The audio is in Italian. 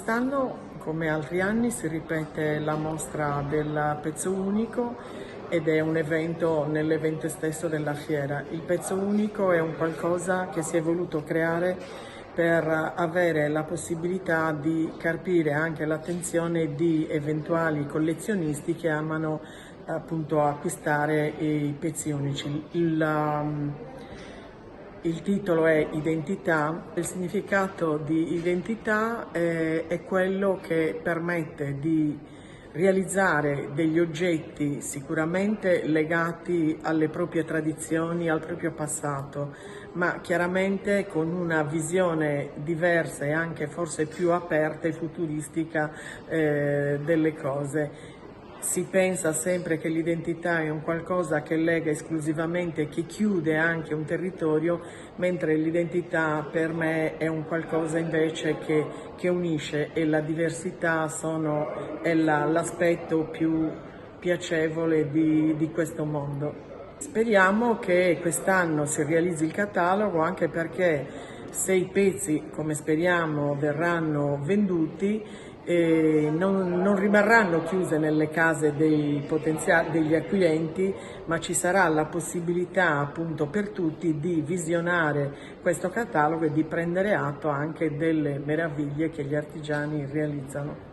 Quest'anno, come altri anni, si ripete la mostra del pezzo unico ed è un evento nell'evento stesso della fiera. Il pezzo unico è un qualcosa che si è voluto creare per avere la possibilità di carpire anche l'attenzione di eventuali collezionisti che amano appunto acquistare i pezzi unici. Il titolo è Identità. Il significato di identità è quello che permette di realizzare degli oggetti sicuramente legati alle proprie tradizioni, al proprio passato, ma chiaramente con una visione diversa e anche forse più aperta e futuristica delle cose. Si pensa sempre che l'identità è un qualcosa che lega esclusivamente, che chiude anche un territorio, mentre l'identità per me è un qualcosa invece che unisce, e la diversità è l'aspetto più piacevole di questo mondo. Speriamo che quest'anno si realizzi il catalogo, anche perché se i pezzi, come speriamo, verranno venduti, non rimarranno chiuse nelle case degli acquirenti, ma ci sarà la possibilità appunto per tutti di visionare questo catalogo e di prendere atto anche delle meraviglie che gli artigiani realizzano.